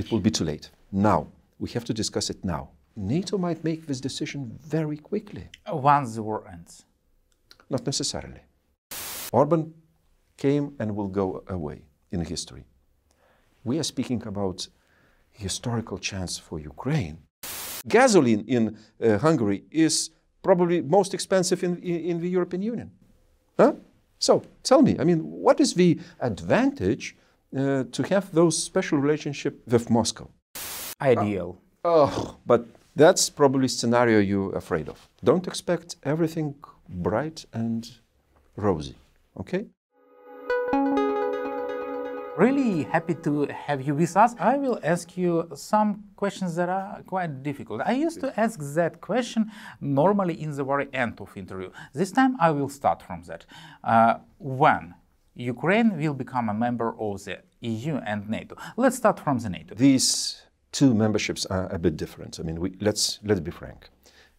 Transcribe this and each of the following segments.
It will be too late. Now. We have to discuss it now. NATO might make this decision very quickly. Once the war ends? Not necessarily. Orban came and will go away in history. We are speaking about historical chance for Ukraine. Gasoline in Hungary is probably most expensive in the European Union. Huh? So tell me, I mean, what is the advantage to have those special relationship with Moscow? Ideal. But that's probably scenario you're afraid of. Don't expect everything bright and rosy, okay? Really happy to have you with us. I will ask you some questions that are quite difficult. I used to ask that question normally in the very end of interview. This time I will start from that. When Ukraine will become a member of the EU and NATO? Let's start from the NATO. These two memberships are a bit different. I mean, let's be frank.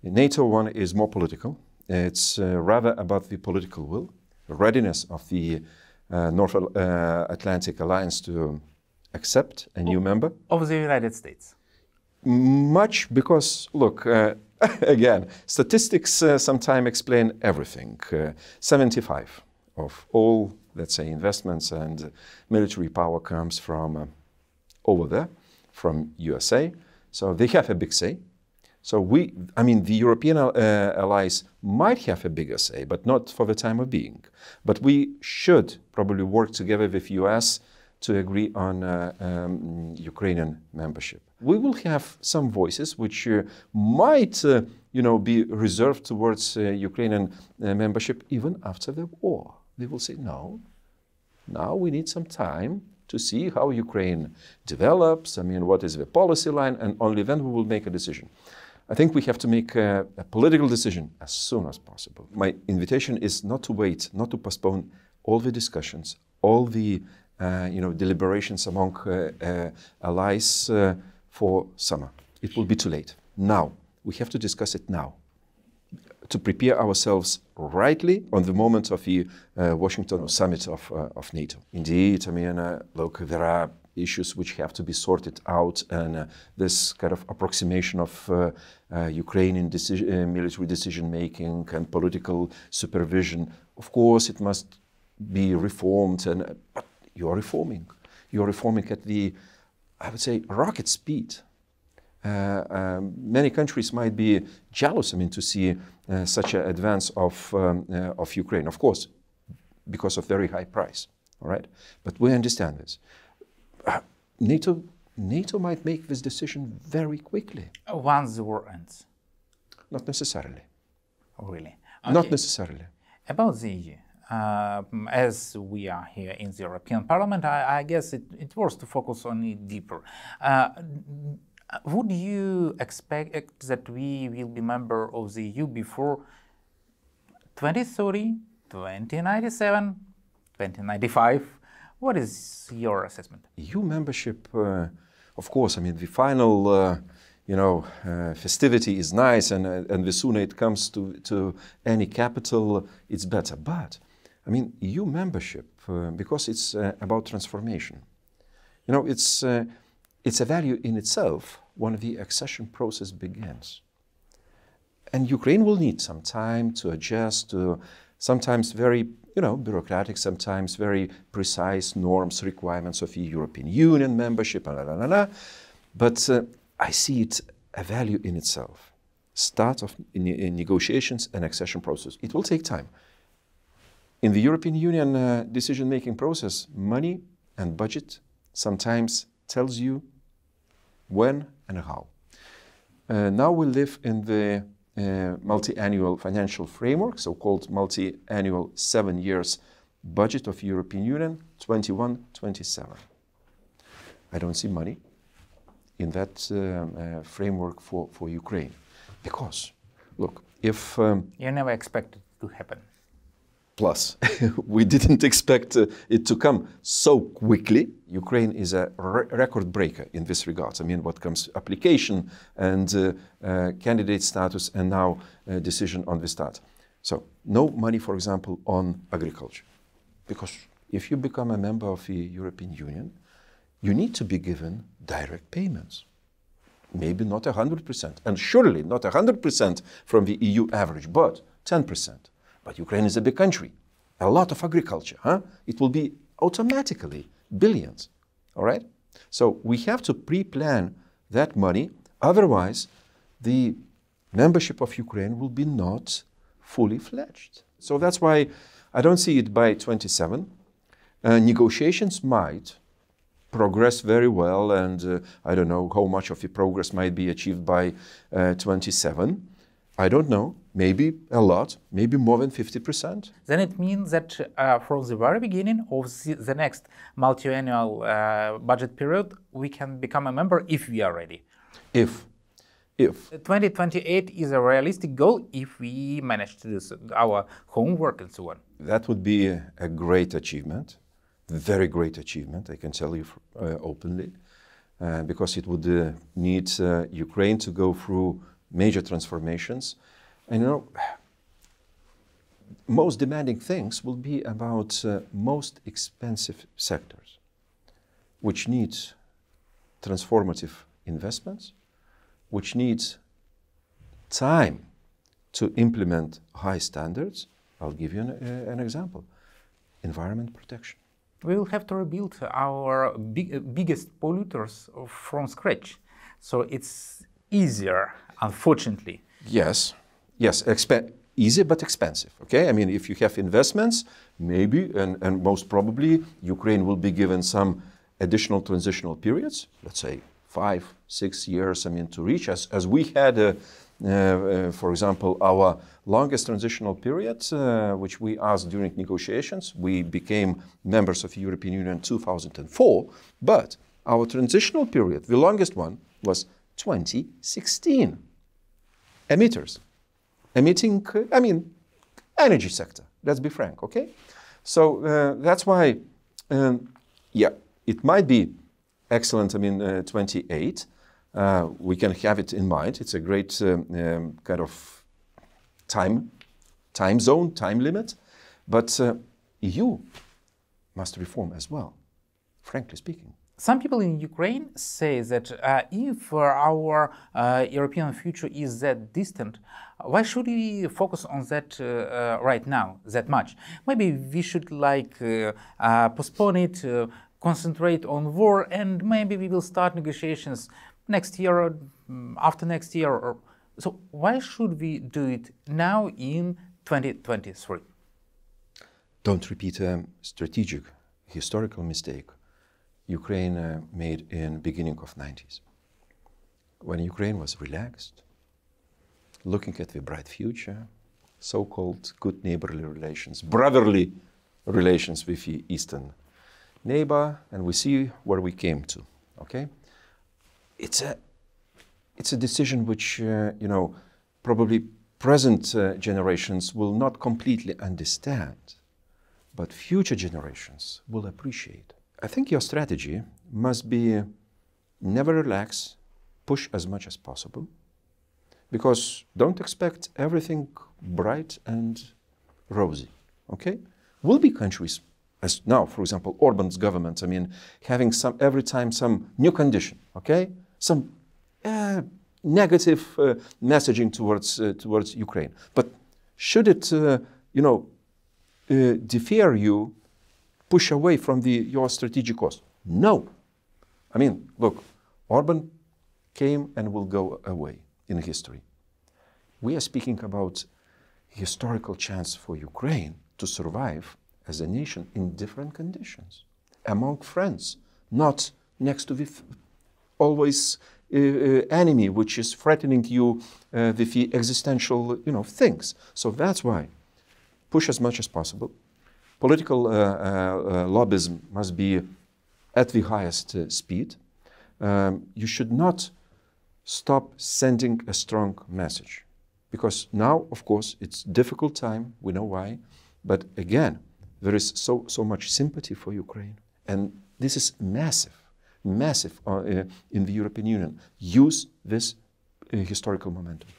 The NATO one is more political. It's rather about the political will, readiness of the North Atlantic Alliance to accept a new member. Of the United States. Much because, look, again, statistics sometimes explain everything. 75 of all, let's say, investments and military power comes from over there, from USA. So they have a big say. So the European allies might have a bigger say, but not for the time of being. But we should probably work together with US to agree on Ukrainian membership. We will have some voices which might, be reserved towards Ukrainian membership even after the war. They will say, no, now we need some time to see how Ukraine develops, what is the policy line, and only then we will make a decision. I think we have to make a political decision as soon as possible. My invitation is not to wait, not to postpone all the discussions, all the deliberations among allies for summer. It will be too late. Now, we have to discuss it now, to prepare ourselves rightly on the moment of the Washington summit of NATO. Indeed, look, there are issues which have to be sorted out, and this kind of approximation of Ukrainian military decision-making and political supervision, of course, it must be reformed, but you're reforming. You're reforming at the, I would say, rocket speed. Many countries might be jealous, to see such an advance of Ukraine, of course, because of very high price, all right? But we understand this. NATO might make this decision very quickly. Once the war ends? Not necessarily. Oh, really? Okay. Not necessarily. About the EU, as we are here in the European Parliament, I guess it was to focus on it deeper. Would you expect that we will be member of the EU before 2030, 2097, 2095? What is your assessment? EU membership, of course, the final, festivity is nice, and the sooner it comes to any capital, it's better. But, EU membership, because it's about transformation, it's a value in itself when the accession process begins. And Ukraine will need some time to adjust to sometimes very, bureaucratic, sometimes very precise norms, requirements of the European Union membership, but I see it a value in itself. Start of in negotiations and accession process. It will take time. In the European Union decision-making process, money and budget sometimes tells you when and how. Now we live in the multi-annual financial framework, so-called multi-annual 7 years budget of European Union, 21-27. I don't see money in that framework for Ukraine. Because, look, if... you never expected it to happen. Plus, we didn't expect it to come so quickly. Ukraine is a record breaker in this regard. What comes to application and candidate status, and now decision on the start. So, no money, for example, on agriculture. Because if you become a member of the European Union, you need to be given direct payments. Maybe not 100%, and surely not 100% from the EU average, but 10%. But Ukraine is a big country, a lot of agriculture, huh? It will be automatically billions, all right? So we have to pre-plan that money, otherwise the membership of Ukraine will be not fully fledged. So that's why I don't see it by 27. Negotiations might progress very well, and I don't know how much of the progress might be achieved by 27. I don't know, maybe a lot, maybe more than 50%. Then it means that from the very beginning of the next multi-annual budget period, we can become a member if we are ready. If 2028 is a realistic goal if we manage to do our homework and so on. That would be a great achievement, very great achievement, I can tell you openly, because it would need Ukraine to go through major transformations. And you know, most demanding things will be about most expensive sectors, which need transformative investments, which needs time to implement high standards. I'll give you an example. Environment protection. We will have to rebuild our biggest polluters from scratch. So it's easier, unfortunately. Yes, easy but expensive, okay? I mean, if you have investments, maybe, and most probably, Ukraine will be given some additional transitional periods, let's say 5-6 years, I mean, to reach us, as we had, for example, our longest transitional period, which we asked during negotiations. We became members of the European Union in 2004, but our transitional period, the longest one, was 2016. Emitters. Emitting, I mean, energy sector, let's be frank, okay? So that's why, yeah, it might be excellent, I mean, 28. We can have it in mind. It's a great kind of time zone, time limit. But EU must reform as well, frankly speaking. Some people in Ukraine say that if our European future is that distant, why should we focus on that right now, that much? Maybe we should postpone it, concentrate on war, and maybe we will start negotiations next year or after next year. So why should we do it now in 2023? Don't repeat a strategic, historical mistake Ukraine made in beginning of 90s. When Ukraine was relaxed, looking at the bright future, so-called good neighborly relations, brotherly relations with the eastern neighbor, and we see where we came to, okay? It's a decision which, you know, probably present generations will not completely understand, but future generations will appreciate. I think your strategy must be never relax, push as much as possible, because don't expect everything bright and rosy, okay? Will be countries, as now, for example, Orban's government, I mean, having every time some new condition, okay? Some negative messaging towards Ukraine. But should it, you know, defer you, push away from your strategic course? No. I mean, look, Orban came and will go away in history. We are speaking about historical chance for Ukraine to survive as a nation in different conditions, among friends, not next to the always enemy which is threatening you with the existential, you know, things. So that's why push as much as possible. Political lobbyism must be at the highest speed. You should not stop sending a strong message, because now, of course, it's difficult time. We know why, but again, there is so much sympathy for Ukraine, and this is massive in the European Union. Use this historical momentum.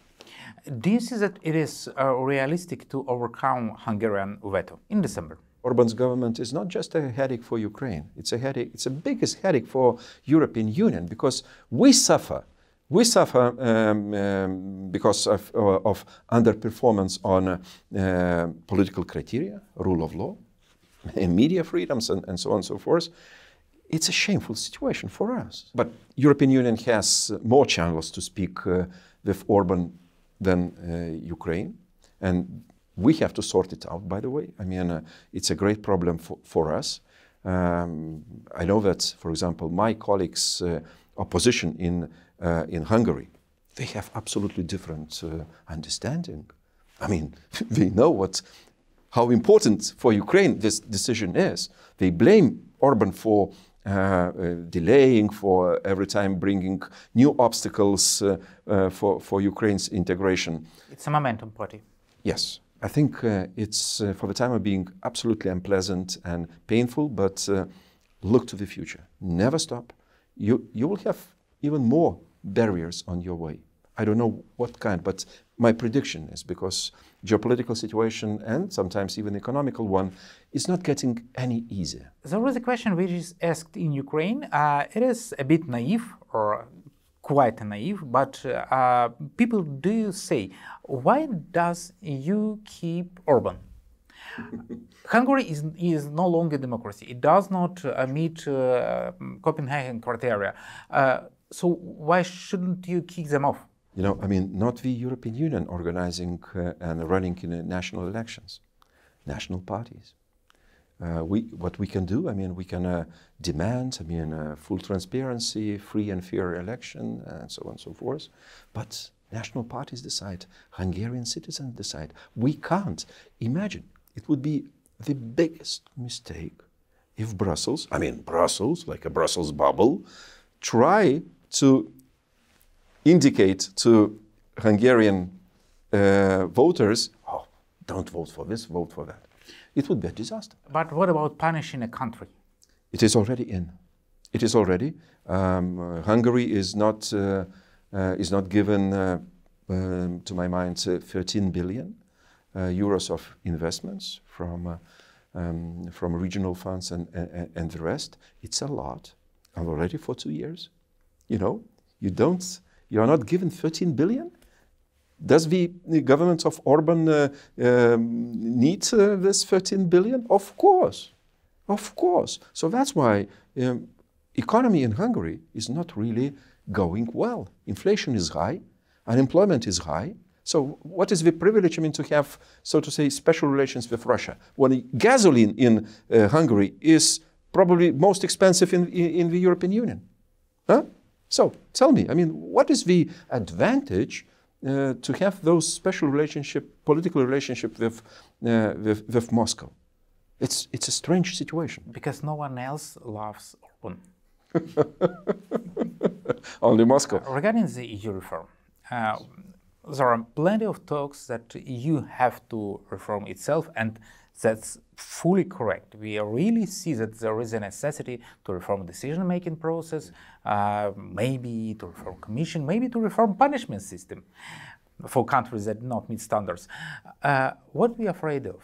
Do you see that it is realistic to overcome Hungarian veto in December? Orban's government is not just a headache for Ukraine. It's a headache. It's the biggest headache for European Union because we suffer. We suffer because of underperformance on political criteria, rule of law, media freedoms, and so on and so forth. It's a shameful situation for us. But European Union has more channels to speak with Orban than Ukraine. And we have to sort it out, by the way. I mean, it's a great problem for us. I know that, for example, my colleagues' opposition in Hungary, they have absolutely different understanding. I mean, we know how important for Ukraine this decision is. They blame Orban for delaying, for every time bringing new obstacles for Ukraine's integration. It's a momentum party. Yes, I think it's for the time of being absolutely unpleasant and painful, but look to the future. Never stop. You will have even more barriers on your way. I don't know what kind, but my prediction is because geopolitical situation and sometimes even economical one is not getting any easier. There was a question which is asked in Ukraine. It is a bit naive or quite naive, but people do say, why does EU keep Orban? Hungary is no longer democracy. It does not meet Copenhagen criteria. So why shouldn't you kick them off? You know, I mean, not the European Union organizing and running in national elections, national parties. What we can do, I mean, we can demand, I mean, full transparency, free and fair election, and so on and so forth. But national parties decide, Hungarian citizens decide. We can't. Imagine, it would be the biggest mistake if Brussels, I mean, Brussels, like a Brussels bubble, try to indicate to Hungarian voters, oh, don't vote for this, vote for that. It would be a disaster. But what about punishing a country? It is already in. It is already. Hungary is not given, to my mind, 13 billion euros of investments from regional funds and the rest. It's a lot. Already for 2 years. You know, you are not given 13 billion. Does the government of Orban need this 13 billion? Of course, of course. So that's why economy in Hungary is not really going well. Inflation is high, unemployment is high. So what is the privilege, I mean, to have, so to say, special relations with Russia? When gasoline in Hungary is probably most expensive in the European Union. Huh? So tell me, I mean, what is the advantage to have those special political relationship with Moscow? It's a strange situation. Because no one else loves Orban. Only Moscow. Regarding the EU reform, there are plenty of talks that EU have to reform itself, and that's fully correct. We really see that there is a necessity to reform decision-making process, maybe to reform Commission, maybe to reform punishment system for countries that do not meet standards. What we are afraid of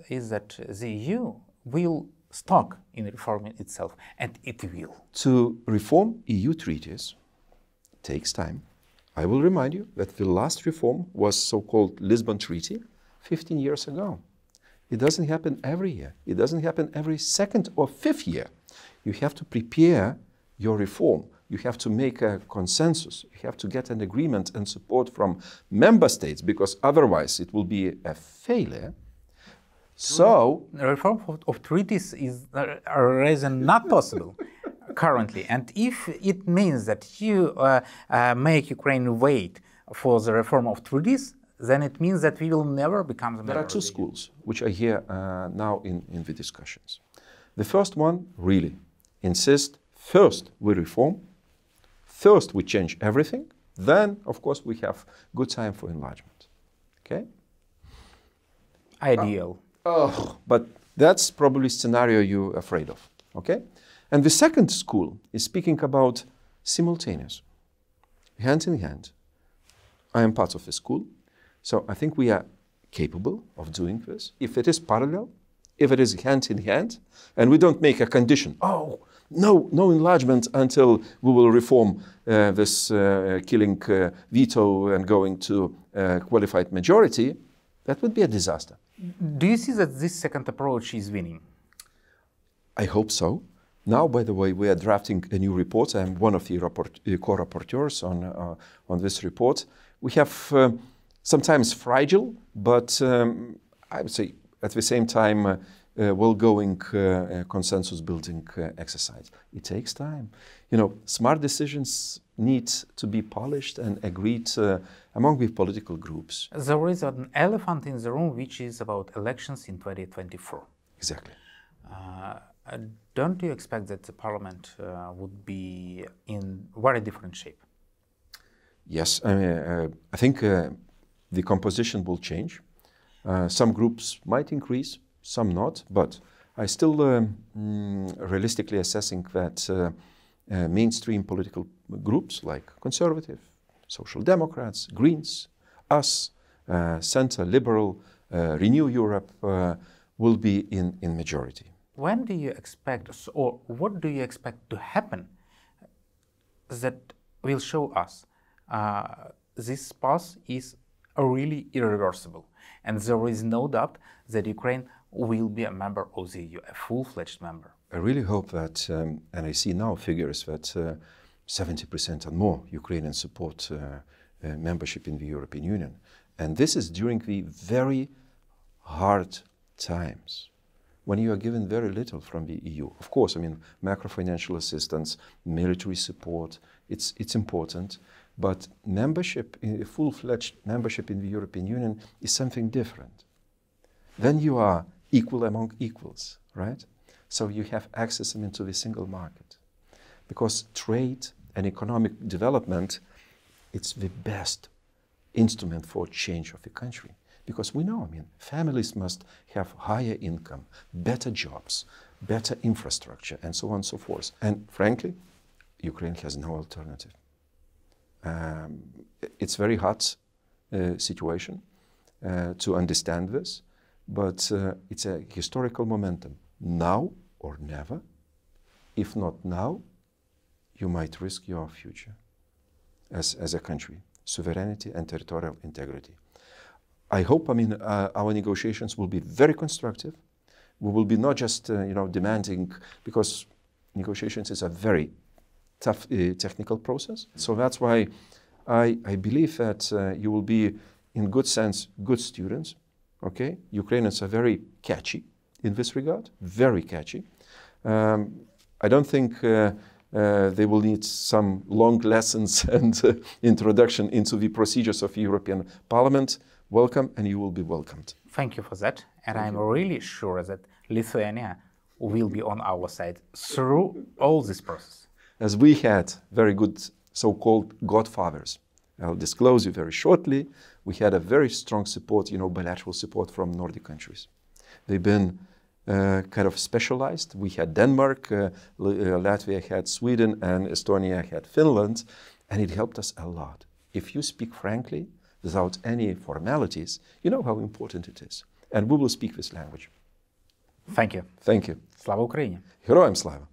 is that the EU will stuck in reforming itself, and it will. To reform EU treaties takes time. I will remind you that the last reform was so-called Lisbon Treaty 15 years ago. It doesn't happen every year. It doesn't happen every second or fifth year. You have to prepare your reform. You have to make a consensus. You have to get an agreement and support from member states, because otherwise it will be a failure. So, the reform of treaties is not possible currently. And if it means that you make Ukraine wait for the reform of treaties, then it means that we will never become the member. There are two schools which are here now in the discussions. The first one really insists, first we reform, first we change everything, then of course we have good time for enlargement. Okay? Ideal. But that's probably scenario you're afraid of. Okay? And the second school is speaking about simultaneous, hand in hand. I am part of the school. So I think we are capable of doing this. If it is parallel, if it is hand in hand, and we don't make a condition, oh, no enlargement until we will reform this killing veto and going to qualified majority, that would be a disaster. Do you see that this second approach is winning? I hope so. Now, by the way, we are drafting a new report. I'm one of the co-rapporteurs on this report. We have sometimes fragile, but I would say at the same time well-going consensus-building exercise. It takes time. You know, smart decisions need to be polished and agreed among the political groups. There is an elephant in the room, which is about elections in 2024. Exactly. Don't you expect that the parliament would be in very different shape? Yes, I think the composition will change. Some groups might increase, some not, but I still realistically assessing that mainstream political groups like Conservative, Social Democrats, Greens, us, Centre, Liberal, Renew Europe will be in majority. When do you expect, or what do you expect to happen that will show us this path is really irreversible, and there is no doubt that Ukraine will be a member of the EU, a full-fledged member? I really hope that, and I see now figures that 70% and more Ukrainians support membership in the European Union. And this is during the very hard times, when you are given very little from the EU. Of course, I mean, macro-financial assistance, military support, it's important, but membership, full-fledged membership in the European Union is something different. Then you are equal among equals, right? So you have access into the single market. Because trade and economic development, it's the best instrument for change of the country. Because we know, I mean, families must have higher income, better jobs, better infrastructure, and so on and so forth. And frankly, Ukraine has no alternative. It's a very hard situation to understand this, but it's a historical momentum. Now or never. If not now, you might risk your future as a country, sovereignty and territorial integrity. I hope, I mean, our negotiations will be very constructive. We will be not just, demanding, because negotiations is a very tough technical process. So that's why I believe that you will be, in good sense, good students. Okay, Ukrainians are very catchy in this regard, very catchy. I don't think they will need some long lessons and introduction into the procedures of European Parliament. Welcome, and you will be welcomed. Thank you for that. And I'm really sure that Lithuania will be on our side through all this process. As we had very good so-called godfathers. I'll disclose you very shortly. We had a very strong support, bilateral support from Nordic countries. They've been kind of specialized. We had Denmark, Latvia had Sweden, and Estonia had Finland, and it helped us a lot. If you speak frankly, without any formalities, you know how important it is. And we will speak this language. Thank you. Thank you. Slava Ukraini. Героям слава!